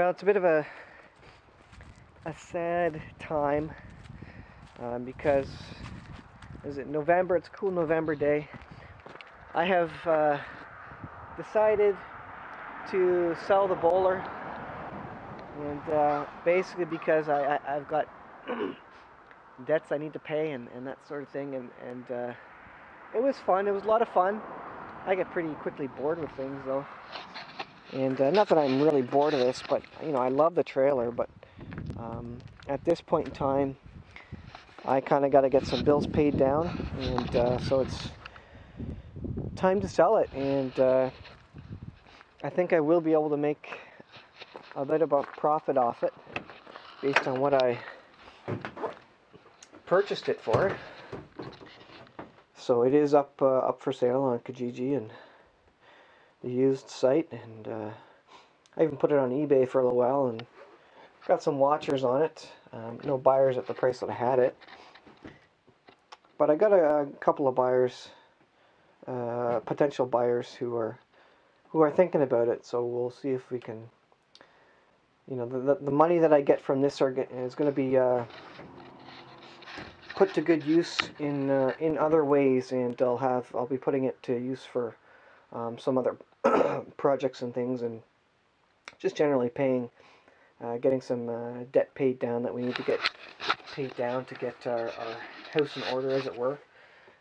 Well, it's a bit of a sad time because is it November? It's a cool November day. I have decided to sell the Boler, and basically because I've got debts I need to pay and that sort of thing, and it was fun. It was a lot of fun. I get pretty quickly bored with things though, and not that I'm really bored of this, but I love the trailer, but at this point in time I kind of got to get some bills paid down, and so it's time to sell it, and I think I will be able to make a bit of a profit off it based on what I purchased it for. So it is up for sale on Kijiji and the used site, and I even put it on eBay for a little while and got some watchers on it. No buyers at the price that I had it, but I got a couple of buyers, potential buyers who are thinking about it. So we'll see if we can, the money that I get from this is going to be put to good use in other ways, and I'll be putting it to use for some other projects and things, and just generally getting some debt paid down that we need to get paid down to get our house in order, as it were.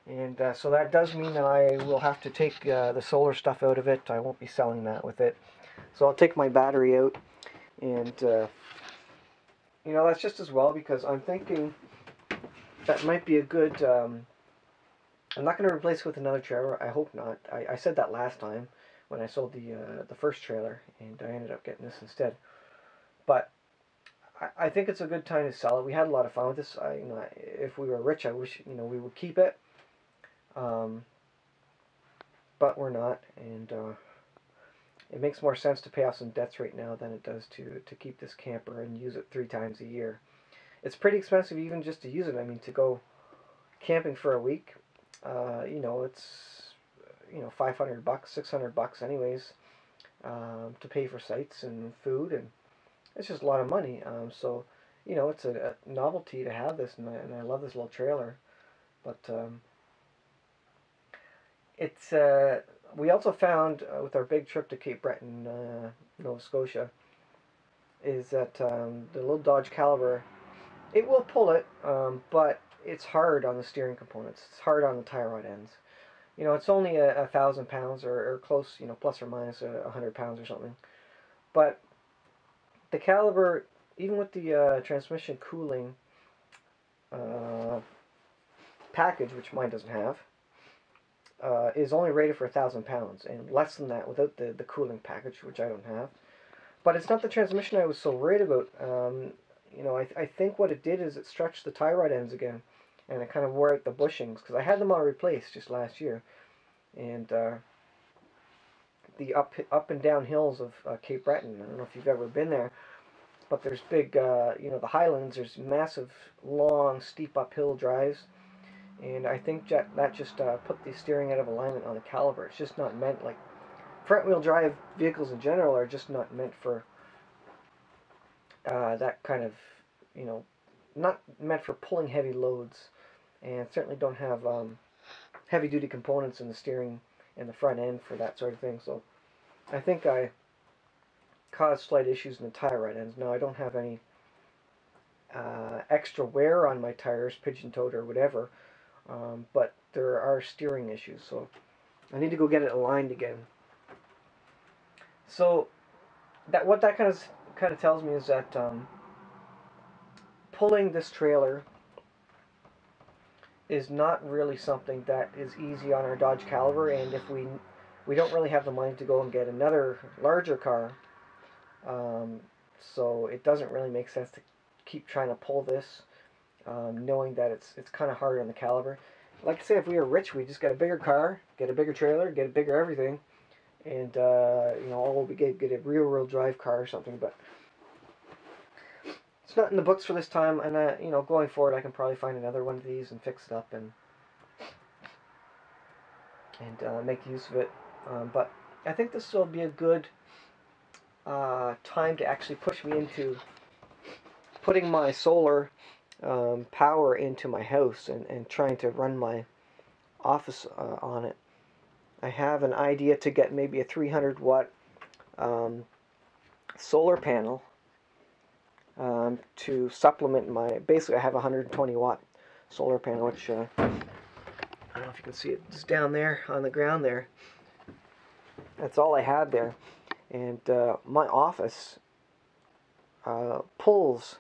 And so that does mean that I will have to take the solar stuff out of it. I won't be selling that with it. So I'll take my battery out, and that's just as well, because I'm thinking that might be a good... I'm not going to replace it with another trailer. I hope not. I said that last time when I sold the first trailer, and I ended up getting this instead. But I think it's a good time to sell it. We had a lot of fun with this. If we were rich, I wish we would keep it. But we're not, and it makes more sense to pay off some debts right now than it does to keep this camper and use it 3 times a year. It's pretty expensive even just to use it. I mean, to go camping for a week, it's $500, $600 anyways, to pay for sites and food, and it's just a lot of money. So it's a novelty to have this, and I love this little trailer, but it's we also found with our big trip to Cape Breton, Nova Scotia, is that the little Dodge Caliber, it will pull it, but it's hard on the steering components. It's hard on the tie rod ends. It's only 1,000 pounds or close, plus or minus 100 pounds or something. But the Caliber, even with the transmission cooling package, which mine doesn't have, is only rated for 1,000 pounds, and less than that without the cooling package, which I don't have. But it's not the transmission I was so worried about. I think what it did is it stretched the tie rod ends again, and it kind of wore out the bushings, because I had them all replaced just last year. And the up and down hills of Cape Breton, I don't know if you've ever been there, but there's big, the highlands, there's massive, long, steep uphill drives, and I think that just put the steering out of alignment on the Caliber. It's just not meant, like, front-wheel drive vehicles in general are just not meant for that kind of, not meant for pulling heavy loads, and certainly don't have heavy-duty components in the steering and the front end for that sort of thing. So I think I caused slight issues in the tie rod ends. Now, I don't have any extra wear on my tires, pigeon-toed or whatever, but there are steering issues, so I need to go get it aligned again. So what that kind of tells me is that pulling this trailer is not really something that is easy on our Dodge Caliber, and if we don't really have the money to go and get another larger car, so it doesn't really make sense to keep trying to pull this, knowing that it's kind of harder on the Caliber. Like I say, if we were rich, we'd just get a bigger car, get a bigger trailer, get a bigger everything, and all we get a rear-wheel drive car or something. But it's not in the books for this time, and going forward, I can probably find another one of these and fix it up and make use of it. But I think this will be a good time to actually push me into putting my solar power into my house and trying to run my office on it. I have an idea to get maybe a 300 watt solar panel to supplement my, basically I have a 120 watt solar panel, which I don't know if you can see it, it's down there on the ground there. That's all I had there. And my office pulls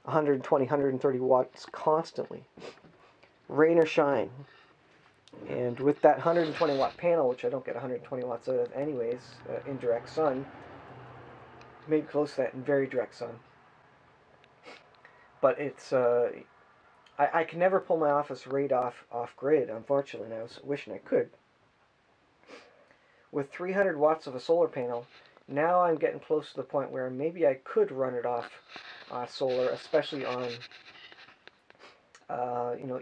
120, 130 watts constantly, rain or shine. And with that 120 watt panel, which I don't get 120 watts out of anyways, in direct sun, maybe close to that in very direct sun. But it's, I can never pull my office right off grid, unfortunately, and I was wishing I could. With 300 watts of a solar panel, now I'm getting close to the point where maybe I could run it off solar, especially on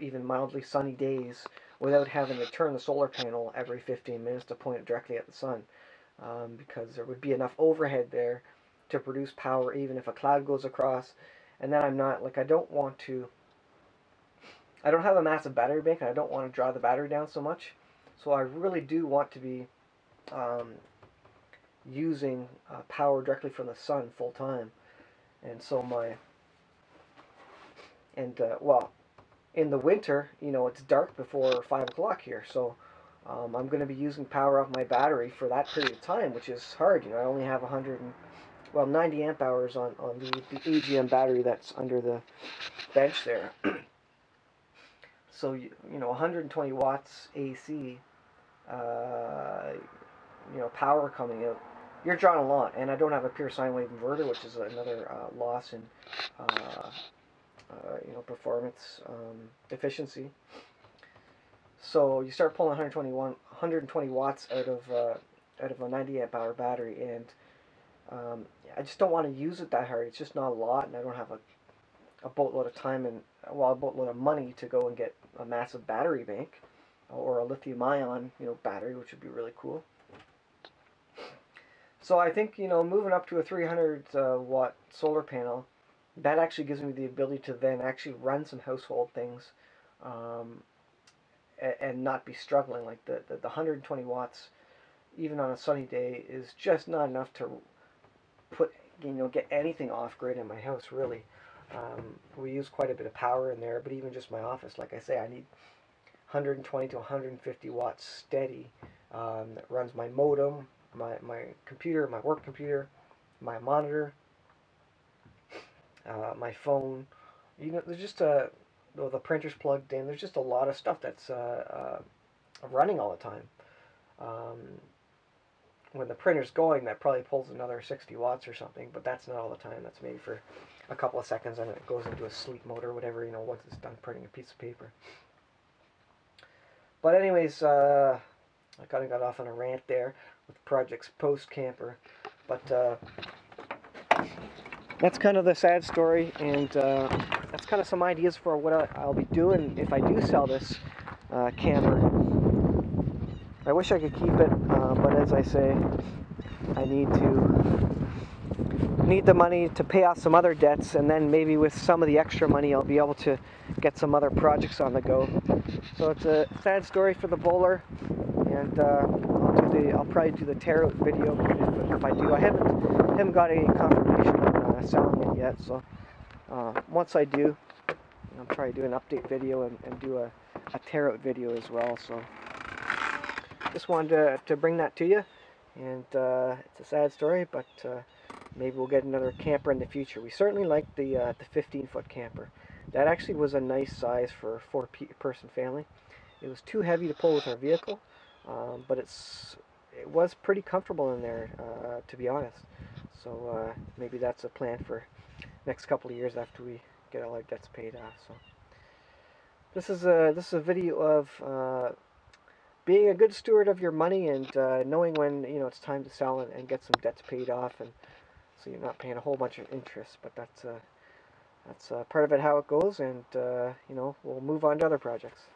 even mildly sunny days, without having to turn the solar panel every 15 minutes to point it directly at the sun, because there would be enough overhead there to produce power even if a cloud goes across. And then I'm not, like, I don't have a massive battery bank, and I don't want to draw the battery down so much, so I really do want to be using power directly from the sun full time. And so well, in the winter, it's dark before 5 o'clock here, so I'm going to be using power off my battery for that period of time, which is hard. I only have 90 amp hours on the AGM battery that's under the bench there. So 120 watts AC, power coming out. You're drawing a lot, and I don't have a pure sine wave inverter, which is another loss in performance efficiency. So you start pulling 120 watts out of a 90 amp hour battery, and I just don't want to use it that hard. It's just not a lot, and I don't have a boatload of time and a boatload of money to go and get a massive battery bank or a lithium-ion battery, which would be really cool. So I think moving up to a 300 watt solar panel, that actually gives me the ability to then actually run some household things, and not be struggling. Like the 120 watts, even on a sunny day, is just not enough to get anything off grid in my house, really. We use quite a bit of power in there, but even just my office, like I say, I need 120 to 150 watts steady, that runs my modem, my computer, my work computer, my monitor, my phone. There's just the printer's plugged in. There's just a lot of stuff that's running all the time. When the printer's going, that probably pulls another 60 watts or something, but that's not all the time. That's maybe for a couple of seconds, and it goes into a sleep mode or whatever, once it's done printing a piece of paper. But anyways, I kind of got off on a rant there with projects post-camper, but that's kind of the sad story, and that's kind of some ideas for what I'll be doing if I do sell this camper. I wish I could keep it, but as I say, I need the money to pay off some other debts, and then maybe with some of the extra money I'll be able to get some other projects on the go. So it's a sad story for the Boler, and I'll probably do the tear out video if I do. I haven't got any confirmation on selling it yet, so once I do, I'll probably do an update video and do a tear out video as well. So just wanted to bring that to you, and it's a sad story, but maybe we'll get another camper in the future. We certainly like the 15-foot camper. That actually was a nice size for a 4-person family. It was too heavy to pull with our vehicle, but it was pretty comfortable in there, to be honest. So maybe that's a plan for next couple of years after we get all our debts paid off. So this is a video of being a good steward of your money, and knowing when it's time to sell and get some debts paid off, and so you're not paying a whole bunch of interest. But that's part of it, how it goes, and we'll move on to other projects.